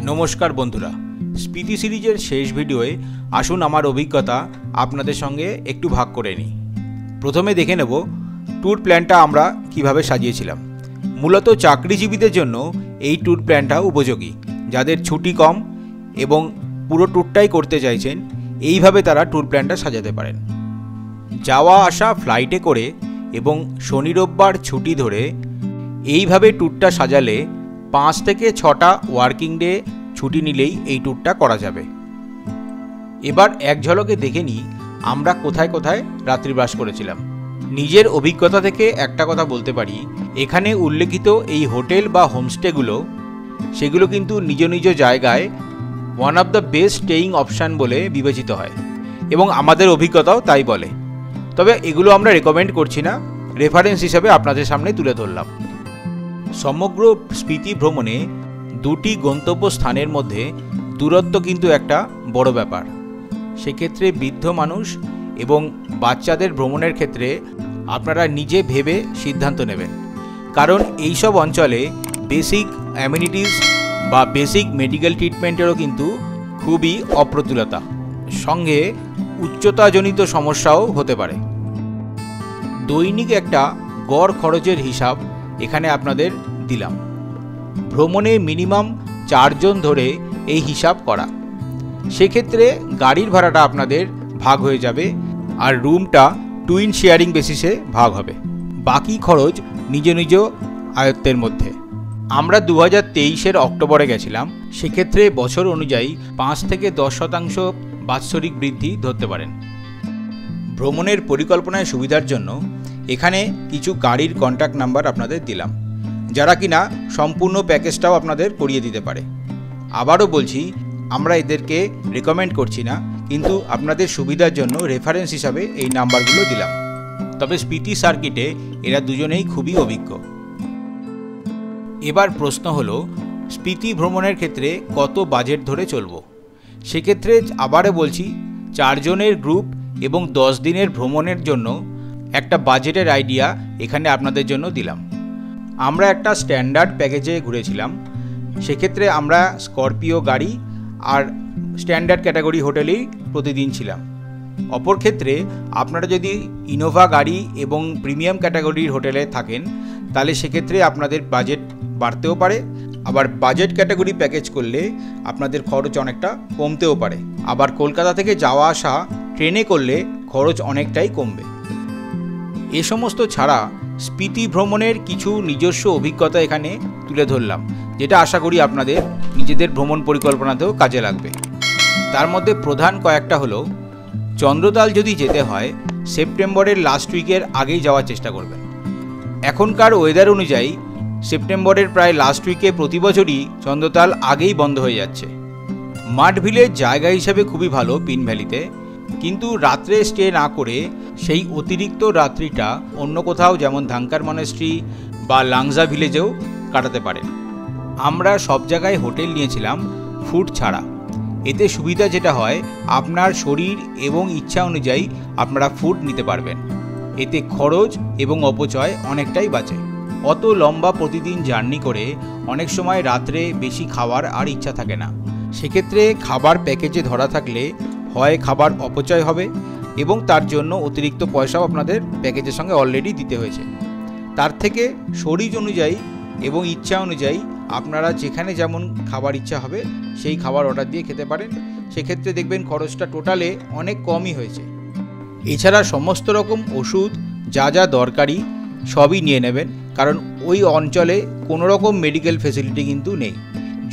नमस्कार बंधुरा स्पीति सिरिजेर शेष भिडियोए आसुन आमार अभिज्ञता आपनादेर संगे एकटू भाग करे निई। प्रथमे देखे नेब टूर प्लानटा आमरा किभाबे साजिয়েছিলাম। मूलत चाकरिजीबीदेर जन्य এই टूर प्लानटा उपयोगी। যাদের ছুটি কম এবং পুরো ট্যুরটাই করতে চাইছেন এইভাবে তারা ট্যুর প্ল্যানটা সাজাতে পারেন। যাওয়া আসা ফ্লাইটে করে এবং শনি রোববার ছুটি ধরে এইভাবে ট্যুরটা সাজালে 5 থেকে 6টা ওয়ার্কিং ডে ছুটি নিলেই এই ট্যুরটা করা যাবে। এবার এক ঝলকে দেখে নিই আমরা কোথায় কোথায় রাত্রিবাস করেছিলাম। নিজের অভিজ্ঞতা থেকে একটা কথা বলতে পারি, এখানে উল্লেখিত এই হোটেল বা হোমস্টেগুলো সেগুলো কিন্তু নিজ নিজ জায়গায় one of the best staying option বলে বিবেচিত হয় এবং আমাদের অভিজ্ঞতাও তাই বলে। তবে এগুলো আমরা রেকমেন্ড করছি না, রেফারেন্স হিসেবে আপনাদের সামনে তুলে ধরলাম। সমগ্র স্পিতি ভ্রমণে দুটি গন্তব্য স্থানের মধ্যে দূরত্ব কিন্তু একটা বড় ব্যাপার। সেক্ষেত্রে বৃদ্ধ মানুষ এবং বাচ্চাদের ভ্রমণের ক্ষেত্রে আপনারা নিজে ভেবে সিদ্ধান্ত নেবেন, কারণ এই সব অঞ্চলে বেসিক অ্যামিনিটিস বা বেসিক মেডিকেল ট্রিটমেন্টেরও কিন্তু খুবই অপ্রতুলতা, সঙ্গে উচ্চতাজনিত সমস্যাও হতে পারে। দৈনিক একটা গড় খরচের হিসাব এখানে আপনাদের দিলাম। ভ্রমণে মিনিমাম 4 জন ধরে এই হিসাব করা। সেক্ষেত্রে গাড়ির ভাড়াটা আপনাদের ভাগ হয়ে যাবে আর রুমটা টুইন শেয়ারিং বেসিসে ভাগ হবে। বাকি খরচ নিজ নিজ আয়ত্তের মধ্যে। আমরা 2023-এর অক্টোবরে গেছিলাম, সেক্ষেত্রে বছর অনুযায়ী 5 থেকে 10% বাৎসরিক বৃদ্ধি ধরতে পারেন। ভ্রমণের পরিকল্পনায় সুবিধার জন্য এখানে কিছু গাড়ির কন্ট্যাক্ট নাম্বার আপনাদের দিলাম, যারা কিনা সম্পূর্ণ প্যাকেজটাও আপনাদের করিয়ে দিতে পারে। আবারও বলছি, আমরা এদেরকে রেকমেন্ড করছি না, কিন্তু আপনাদের সুবিধার জন্য রেফারেন্স হিসাবে এই নাম্বারগুলো দিলাম। তবে স্পিতি সার্কিটে এরা দুজনেই খুবই অভিজ্ঞ। এবার প্রশ্ন হলো, স্পিতি ভ্রমণের ক্ষেত্রে কত বাজেট ধরে চলব? সেক্ষেত্রে আবারও বলছি, 4 জনের গ্রুপ এবং 10 দিনের ভ্রমণের জন্য একটা বাজেটের আইডিয়া এখানে আপনাদের জন্য দিলাম। আমরা একটা স্ট্যান্ডার্ড প্যাকেজে ঘুরেছিলাম, সেক্ষেত্রে আমরা স্করপিও গাড়ি আর স্ট্যান্ডার্ড ক্যাটাগরি হোটেলেই প্রতিদিন ছিলাম। অপর ক্ষেত্রে আপনারা যদি ইনোভা গাড়ি এবং প্রিমিয়াম ক্যাটাগরির হোটেলে থাকেন তাহলে সেক্ষেত্রে আপনাদের বাজেট বাড়তেও পারে, আবার বাজেট ক্যাটাগরি প্যাকেজ করলে আপনাদের খরচ অনেকটা কমতেও পারে। আবার কলকাতা থেকে যাওয়া আসা ট্রেনে করলে খরচ অনেকটাই কমবে। এ সমস্ত ছাড়া স্পিতি ভ্রমণের কিছু নিজস্ব অভিজ্ঞতা এখানে তুলে ধরলাম, যেটা আশা করি আপনাদের নিজেদের ভ্রমণ পরিকল্পনাতেও কাজে লাগবে। তার মধ্যে প্রধান কয়েকটা হলো, চন্দ্রতাল যদি যেতে হয় সেপ্টেম্বরের লাস্ট উইকের আগেই যাওয়ার চেষ্টা করবেন। এখনকার ওয়েদার অনুযায়ী সেপ্টেম্বরের প্রায় লাস্ট উইকে প্রতি বছরই চন্দ্রতাল আগেই বন্ধ হয়ে যাচ্ছে। মাড ভিলেজ জায়গা হিসেবে খুবই ভালো পিন ভ্যালিতে, কিন্তু রাত্রে স্টে না করে সেই অতিরিক্ত রাত্রিটা অন্য কোথাও যেমন ধাঙ্কার মনেস্ট্রি বা লাংজা ভিলেজেও কাটাতে পারেন। আমরা সব জায়গায় হোটেল নিয়েছিলাম ফুড ছাড়া। এতে সুবিধা যেটা হয়, আপনার শরীর এবং ইচ্ছা অনুযায়ী আপনারা ফুড নিতে পারবেন। এতে খরচ এবং অপচয় অনেকটাই বাঁচে। অত লম্বা প্রতিদিন জার্নি করে অনেক সময় রাত্রে বেশি খাওয়ার আর ইচ্ছা থাকে না। সেক্ষেত্রে খাবার প্যাকেজে ধরা থাকলে হয় খাবার অপচয় হবে এবং তার জন্য অতিরিক্ত পয়সাও আপনাদের প্যাকেজের সঙ্গে অলরেডি দিতে হয়েছে। তার থেকে শরীর অনুযায়ী এবং ইচ্ছা অনুযায়ী আপনারা যেখানে যেমন খাবার ইচ্ছা হবে সেই খাবার অর্ডার দিয়ে খেতে পারেন। সেক্ষেত্রে দেখবেন খরচটা টোটালে অনেক কমই হয়েছে। এছাড়া সমস্ত রকম ওষুধ যা যা দরকারি সবই নিয়ে নেবেন, কারণ ওই অঞ্চলে কোনো রকম মেডিকেল ফেসিলিটি কিন্তু নেই,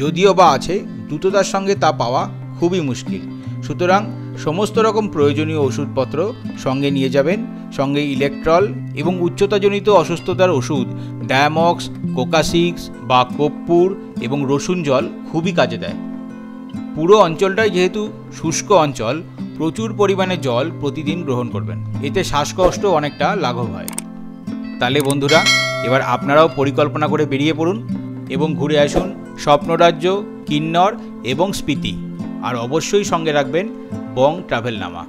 যদিও বা আছে দ্রুততার সঙ্গে তা পাওয়া খুবই মুশকিল। সুতরাং সমস্ত রকম প্রয়োজনীয় ওষুধপত্র সঙ্গে নিয়ে যাবেন, সঙ্গে ইলেকট্রল এবং উচ্চতাজনিত অসুস্থতার ওষুধ ডায়ামক্স, কোকাসিক্স বা কর্পূর এবং রসুন জল খুবই কাজে দেয়। পুরো অঞ্চলটাই যেহেতু শুষ্ক অঞ্চল, প্রচুর পরিমাণে জল প্রতিদিন গ্রহণ করবেন, এতে শ্বাসকষ্ট অনেকটা লাঘব হয়। তাহলে বন্ধুরা, এবার আপনারাও পরিকল্পনা করে বেরিয়ে পড়ুন এবং ঘুরে আসুন স্বপ্নরাজ্য, কিন্নর এবং স্পিতি। আর অবশ্যই সঙ্গে রাখবেন বং ট্রাভেলনামা।